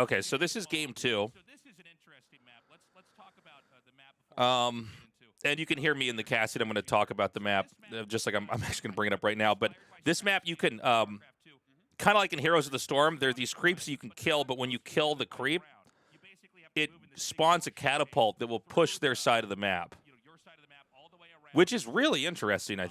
Okay, so this is game 2. So this is an interesting map. Let's talk about the map before we get into. And you can hear me in the casting. I'm going to talk about the map, just like I'm actually going to bring it up right now. But this map, you can, kind of like in Heroes of the Storm, there are these creeps you can kill, but when you kill the creep, it spawns a catapult that will push their side of the map, which is really interesting.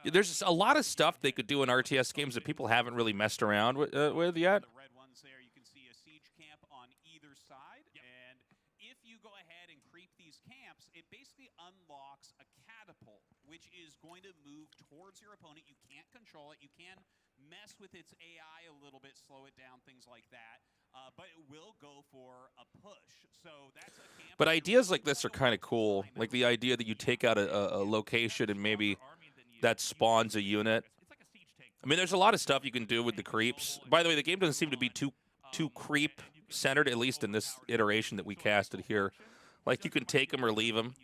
There's a lot of stuff they could do in RTS games that people haven't really messed around with yet. The red ones there, you can see a siege camp on either side, and if you go ahead and creep these camps, it basically unlocks a catapult, which is going to move towards your opponent. You can't control it. You can mess with its AI a little bit, slow it down, things like that. But it will go for a push. So that's a camp. But ideas like this are kind of cool. Like the idea that you take out a location and maybe that spawns a unit. I mean, there's a lot of stuff you can do with the creeps. By the way, the game doesn't seem to be too creep-centered, at least in this iteration that we casted here. Like, you can take them or leave them.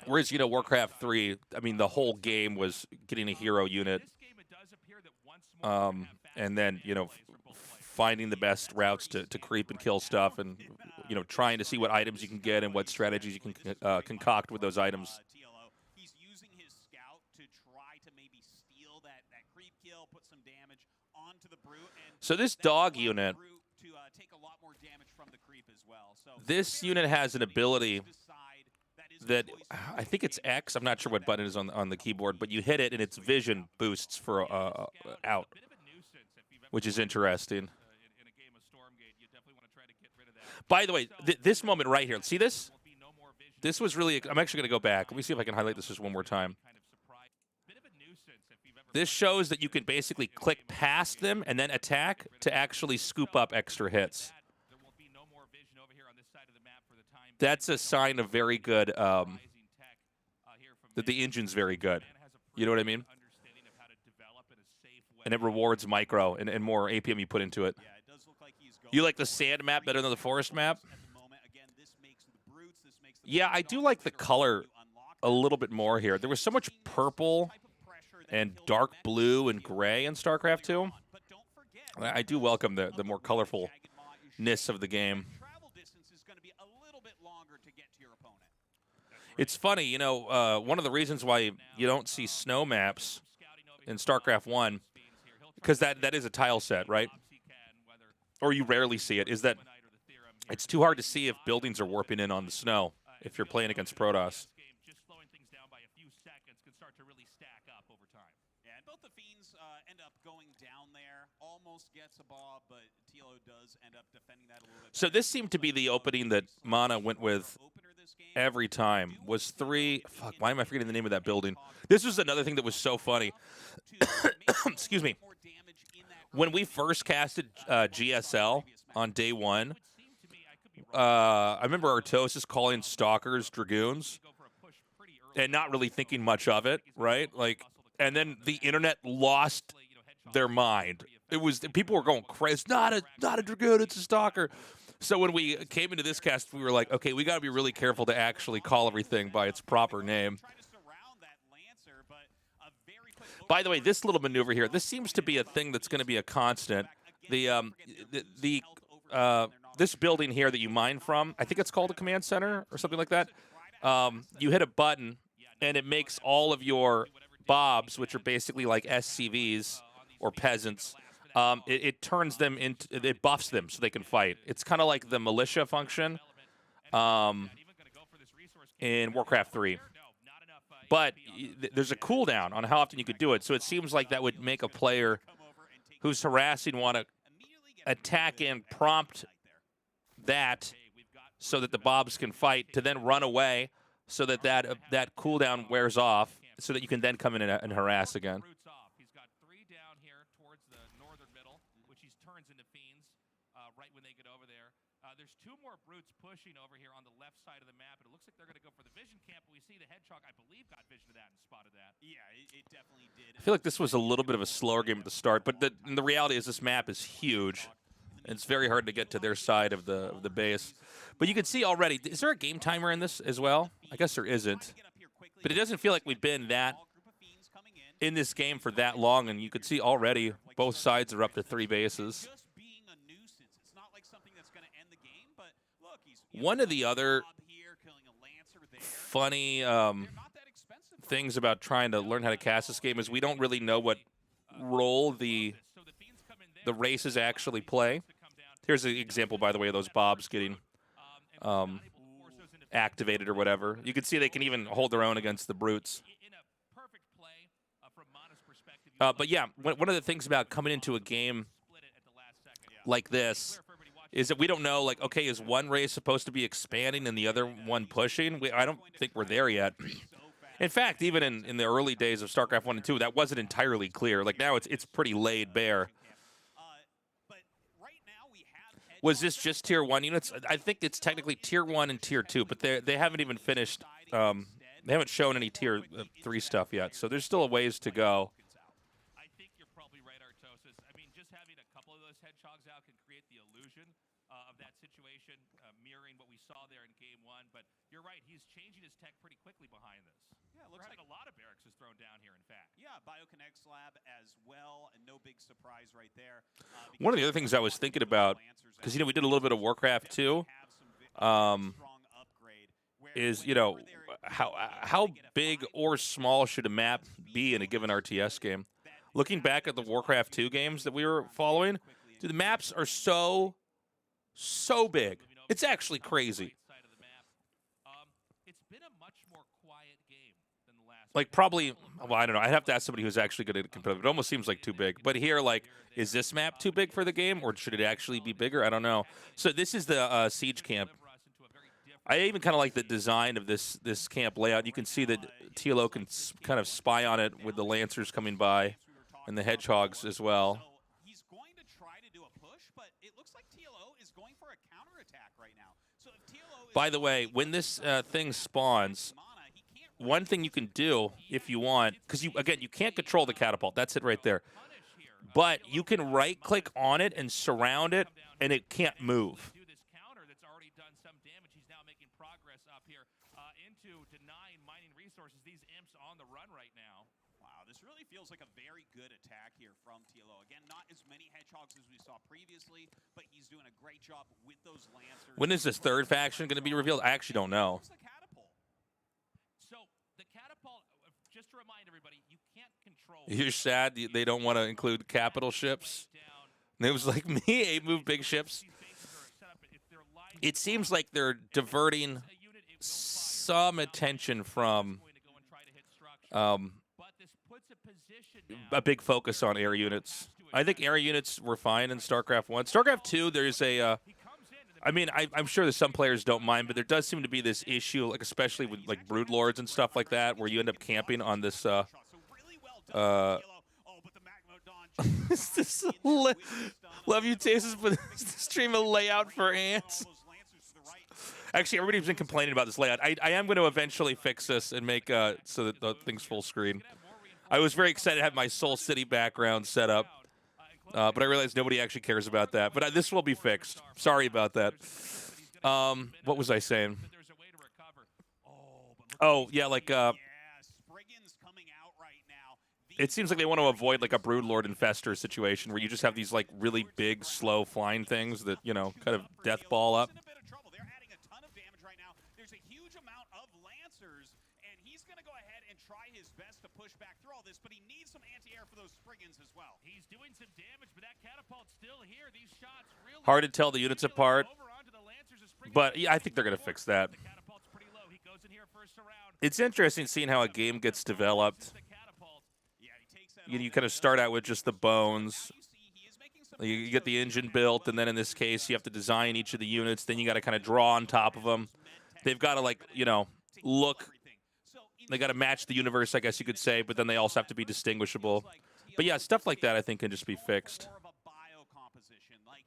Whereas, Warcraft 3, I mean, the whole game was getting a hero unit. And then, finding the best routes to creep and kill stuff and, trying to see what items you can get and what strategies you can concoct with those items. He's using his scout to try to maybe steal that creep kill, put some damage onto the brute. And so this dog unit, to take a lot more damage from the creep as well. So this unit has an ability that I think it's X. I'm not sure what button it is on the keyboard, but you hit it and its vision boosts for out, which is interesting. By the way, this moment right here, see this? This was really, I'm actually going to go back. Let me see if I can highlight this just one more time. This shows that you can basically click past them and then attack to actually scoop up extra hits. That's a sign of very good, that the engine's very good. You know what I mean? And it rewards micro and more APM you put into it. You like the sand map better than the forest map? Yeah, I do like the color a little bit more here. There was so much purple and dark blue and gray in StarCraft 2. I do welcome the more colorfulness of the game. It's funny, one of the reasons why you don't see snow maps in StarCraft 1, because that is a tile set, right? Or you rarely see it, is that it's too hard to see if buildings are warping in on the snow if you're playing against Protoss. Just slowing things down by a few seconds can start to really stack up over time. Yeah, and both the Fiends end up going down there, almost gets a ball, but TLO does end up defending that a little bit. So this seemed to be the opening that Mana went with every time, was 3... Fuck, why am I forgetting the name of that building? This was another thing that was so funny. Excuse me. When we first casted GSL on day 1, I remember Artosis calling Stalkers Dragoons and not really thinking much of it, right? Like, and then the internet lost their mind. It was, people were going crazy. It's not a Dragoon, it's a Stalker. So when we came into this cast, we were like, okay, we got to be really careful to actually call everything by its proper name. By the way, this little maneuver here, this seems to be a thing that's going to be a constant. This building here that you mine from, I think it's called a command center or something like that. You hit a button, and it makes all of your bobs, which are basically like SCVs or peasants, it turns them into, it buffs them so they can fight. It's kind of like the militia function in Warcraft 3. But there's a cooldown on how often you could do it, so it seems like that would make a player who's harassing want to attack and prompt that so that the bobs can fight, to then run away so that that cooldown wears off, so that you can then come in and harass again. He's got 3 down here towards the northern middle, which he turns into Fiends right when they get over there. There's 2 more brutes pushing over here on the left side of the map, and it looks like they're going to go for the vision camp. We see the Hedgehog, I believe, got vision of that and spotted that. Yeah, it definitely did. I feel like this was a little bit of a slower game at the start, but the reality is this map is huge. And it's very hard to get to their side of the base. But you can see already, is there a game timer in this as well? I guess there isn't. But it doesn't feel like we've been that in this game for that long, and you could see already both sides are up to 3 bases. Just being a nuisance. It's not like something that's going to end the game, but look, he's One of the other here, killing a Lancer there. funny They're not that expensive. things about trying to learn how to cast this game is we don't really know what role the races actually play. Here's an example, by the way, of those bobs getting activated or whatever. You can see they can even hold their own against the brutes. But yeah, one of the things about coming into a game like this is that we don't know, like, okay, is one race supposed to be expanding and the other one pushing? I don't think we're there yet. In fact, even in the early days of StarCraft 1 and 2, that wasn't entirely clear. Like, now it's pretty laid bare. Was this just Tier 1 units? I think it's technically Tier 1 and Tier 2, but they haven't even finished. They haven't shown any Tier 3 stuff yet, so there's still a ways to go. I think you're probably right, Artosis. I mean, just having a couple of those hedgehogs out can create the illusion of that situation, mirroring what we saw there in Game 1. But you're right, he's changing his tech pretty quickly behind this. Yeah, it looks like a lot of barracks is thrown down here, in fact. Yeah, BioConnect's lab as well, and no big surprise right there. One of the other things I was thinking about, because, you know, we did a little bit of Warcraft 2, is, you know, how big or small should a map be in a given RTS game? Looking back at the Warcraft 2 games that we were following, dude, the maps are so big. It's actually crazy. It's been a much more quiet game than the last. Like, probably, well, I don't know. I'd have to ask somebody who's actually good at competitive. It almost seems like too big. But here, like, is this map too big for the game, or should it actually be bigger? I don't know. So this is the siege camp. I even kind of like the design of this camp layout. You can see that TLO can kind of spy on it with the Lancers coming by and the Hedgehogs as well. So he's going to try to do a push, but it looks like TLO is going for a counterattack right now. So if TLO is By the way, when this thing spawns, one thing you can do if you want, because you can't control the catapult. That's it right there. But you can right-click on it and surround it, and it can't move. These imps on the run right now. Wow, this really feels like a very good attack here from TLO. Again, not as many hedgehogs as we saw previously, but he's doing a great job with those Lancers. When is this third faction going to be revealed? I actually don't know. Where's the catapult? So the catapult, just to remind everybody, you can't control. You're sad they don't want to include capital ships. And it was like me, 8-move big ships. It seems like they're diverting some attention from a big focus on air units. I think air units were fine in StarCraft 1. StarCraft 2, there's a, I mean, I'm sure that some players don't mind, but there does seem to be this issue, like especially with like Broodlords and stuff like that, where you end up camping on this, love you, Tasteless, but stream a layout for ants. Actually, everybody's been complaining about this layout. I am going to eventually fix this and make so that the thing's full screen. I was very excited to have my Soul City background set up, but I realized nobody actually cares about that. But this will be fixed. Sorry about that. What was I saying? Oh, yeah, like, it seems like they want to avoid, like, a Broodlord Infestor situation where you just have these, like, really big, slow flying things that, you know, kind of death ball up. Push back through all this, but he needs some anti-air for those Spriggans as well. He's doing some damage, but that catapult's still here. These shots really hard to tell the units apart, but yeah, I think they're going to fix that. It's interesting seeing how a game gets developed. You kind of start out with just the bones. You get the engine built, and then in this case, you have to design each of the units. Then you got to kind of draw on top of them. They've got to, like, you know, look. They got to match the universe, I guess you could say, but then they also have to be distinguishable. But yeah, stuff like that I think can just be fixed. More of a bio composition, like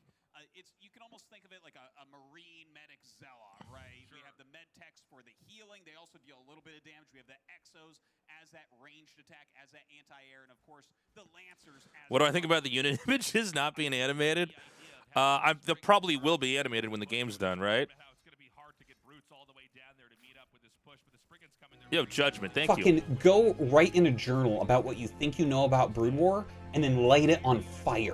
you can almost think of it like a marine medic Zella, right? We have the med techs for the healing. They also deal a little bit of damage. We have the exos as that ranged attack, as that anti-air, and of course the Lancers. What do I think about the unit images not being animated? They probably will be animated when the game's done, right? It's going to be hard to get brutes all the way down there to meet up with this push, but the Spriggans coming there. Yo, Judgment, thank you. Fucking go write in a journal about what you think you know about Brood War, and then light it on fire,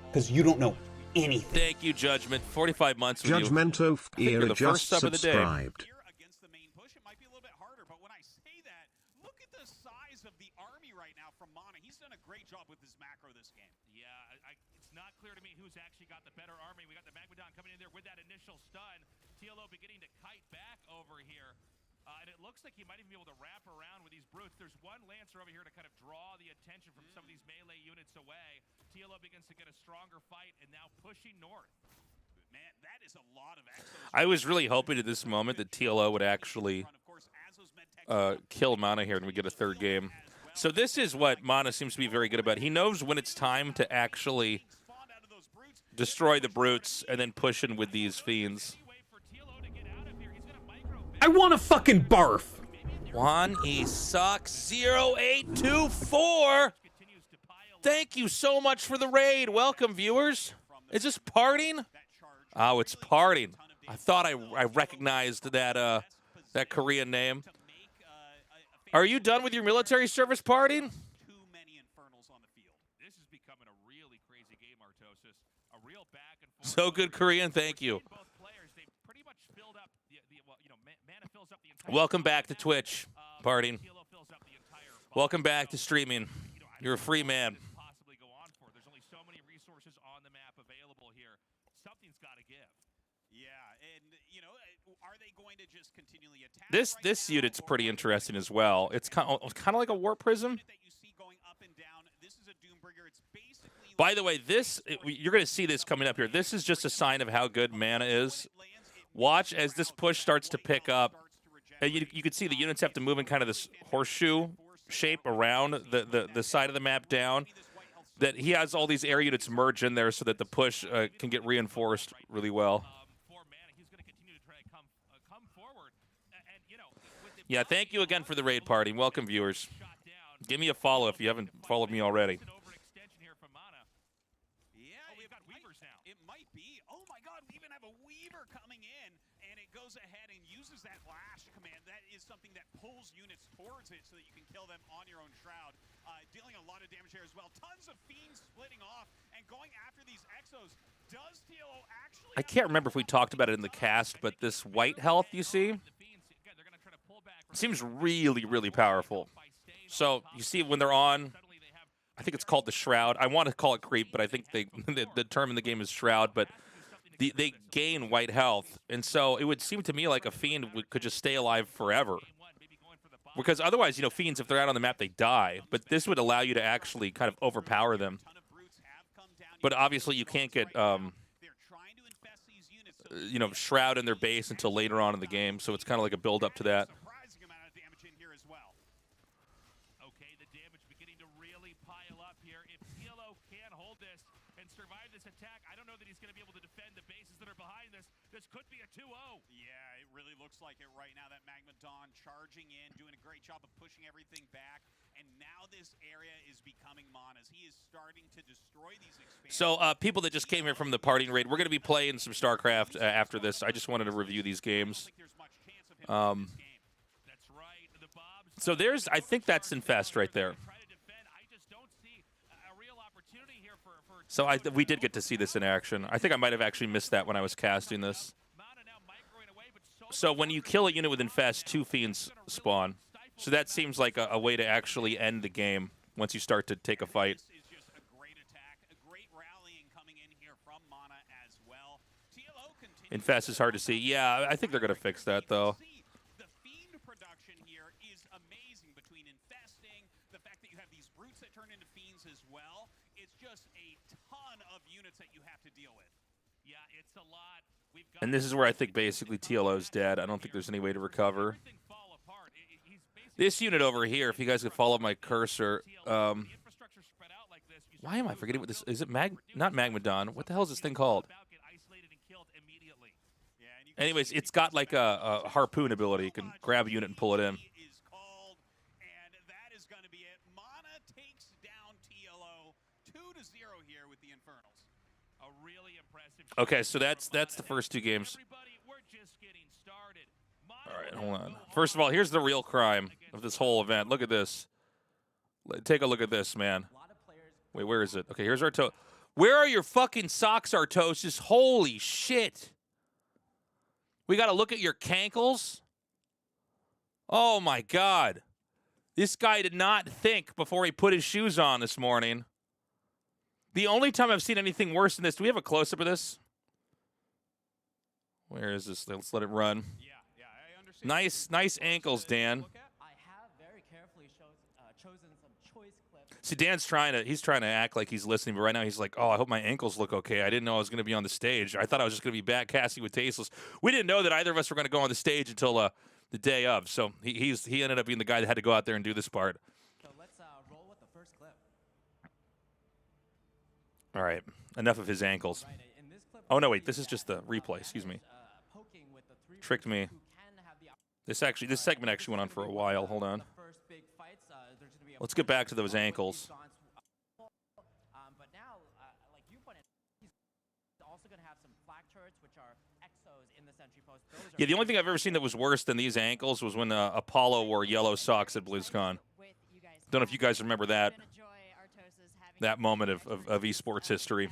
because you don't know anything. Thank you, Judgment. 45 months with you. Judgmental I think you're era the just first sub of the day. subscribed. Here against the main push, it might be a little bit harder, but when I say that, look at the size of the army right now from Mana. He's done a great job with his macro this game. Yeah, it's not clear to me who's actually got the better army. We got the Magmadon coming in there with that initial stun. TLO beginning to kite back over here. And it looks like he might even be able to wrap around with these brutes. There's one Lancer over here to kind of draw the attention from some of these melee units away. TLO begins to get a stronger fight and now pushing north. Man, that is a lot of Exos. I was really hoping at this moment that TLO would actually kill Mana here and we get a third game. So this is what Mana seems to be very good about. He knows when it's time to actually destroy the brutes and then push in with these fiends. I want to fucking barf. Juan, he sucks. 0824. Thank you so much for the raid. Welcome, viewers. Is this parting? Oh, it's parting. I thought I recognized that that Korean name. Are you done with your military service parting? Too many Infernals on the field. This is becoming a really crazy game, Artosis. A real back and forth. So good, Korean. Thank you. Both players, they've pretty much filled up Mana fills up the entire. Welcome back to Twitch, parting. TLO fills up the entire. Welcome back to streaming. You're a free man. Possibly go on for. There's only so many resources on the map available here. Something's got to give. Yeah, and are they going to just continually attack? This right now, unit's or pretty are they interesting going as to well. go It's kind of like a war prism. that you see going up and down? This is a Doombringer. It's basically By the way, you're going to see this coming up here. This is just a sign of how good Mana is. Watch as this push starts to pick up. And you can see the units have to move in kind of this horseshoe shape around the side of the map down. That he has all these air units merge in there so that the push can get reinforced really well. For Mana, he's going to continue to try to come forward. And with the Yeah, thank you again for the raid party. Welcome, viewers. shot down. Give me a follow if you haven't followed me already. An overextension here from Mana. Yeah, We've got Weavers now. It might be. Oh my God, we even have a Weaver coming in, and it goes ahead and uses that lash command. That is something that pulls units towards it so that you can kill them on your own shroud. Dealing a lot of damage there as well. Tons of fiends splitting off and going after these Exos. Does TLO actually? I can't remember if we talked about it in the cast, but this white health you see The Fiends, again, they're going to try to pull back. seems really, really powerful. So you see when they're on, Suddenly they have I think it's called the Shroud. I want to call it creep, but I think the term in the game is Shroud. But they gain white health, and so it would seem to me like a fiend could just stay alive forever. Because otherwise, fiends, if they're out on the map, they die. But this would allow you to actually kind of overpower them. But obviously, you can't get, Shroud in their base until later on in the game. So it's kind of like a build-up to that. Surprising amount of damage in here as well. Okay, the damage beginning to really pile up here. If TLO can hold this and survive this attack, I don't know that he's going to be able to defend the bases that are behind this. This could be a 2-0. Yeah, it really looks like it right now. That Magmadon charging in, doing a great job of pushing everything back. And now this area is becoming Mana's. He is starting to destroy these expansions. So people that just came here from the partying raid, we're going to be playing some StarCraft after this. I just wanted to review these games. There's much chance of him winning this game. That's right. The Bobs. So I think that's Infest right there. Try to defend. I just don't see a real opportunity here for So we did get to see this in action. I think I might have actually missed that when I was casting this. Mana now microing away, but So when you kill a unit with Infest, 2 fiends spawn. So that seems like a way to actually end the game once you start to take a fight. This is just a great attack, a great rallying coming in here from Mana as well. TLO continues. Infest is hard to see. Yeah, I think they're going to fix that, though. See, the fiend production here is amazing between infesting, the fact that you have these brutes that turn into fiends as well. It's just a ton of units that you have to deal with. Yeah, it's a lot. We've got And this is where I think basically TLO's dead. I don't think there's any way to recover. everything fall apart. He's basically This unit over here, if you guys could follow my cursor, the infrastructure spread out like this. why am I forgetting what this is? It not Magmadon? What the hell is this thing called? Get isolated and killed immediately. Yeah, and you can Anyways, see it's got like a harpoon ability. You can grab a unit and pull it in. is called, and that is going to be it. Mana takes down TLO 2-0 here with the Infernals. A really impressive. Okay, so that's the first 2 games. Everybody, we're just getting started. All right, hold on. First of all, here's the real crime of this whole event. Look at this. Take a look at this, man. Wait, where is it? Okay, here's Artosis. Where are your fucking socks, Artosis? Holy shit. We got to look at your cankles? Oh, my God. This guy did not think before he put his shoes on this morning. The only time I've seen anything worse than this, do we have a close-up of this? Where is this? Let's let it run. Yeah, I understand. Nice ankles, Dan. I have very carefully chosen some choice clips. See, he's trying to act like he's listening, but right now he's like, oh, I hope my ankles look okay. I didn't know I was going to be on the stage. I thought I was just going to be back casting with Tasteless. We didn't know that either of us were going to go on the stage until the day of. So he ended up being the guy that had to go out there and do this part. So let's roll with the first clip. All right, enough of his ankles. Right, in this clip, Oh, no, wait, this is just the replay. Excuse me. poking with the three Tricked me. who can have the This segment actually went on for a while. Hold on. the first big fights. There's gonna be a Let's get back to those ankles. But now, like you pointed, he's also going to have some flak turrets, which are exos in the sentry post. Those are Yeah, the only thing I've ever seen that was worse than these ankles was when Apollo wore yellow socks at BlizzCon. Don't know if you guys remember that moment of esports history.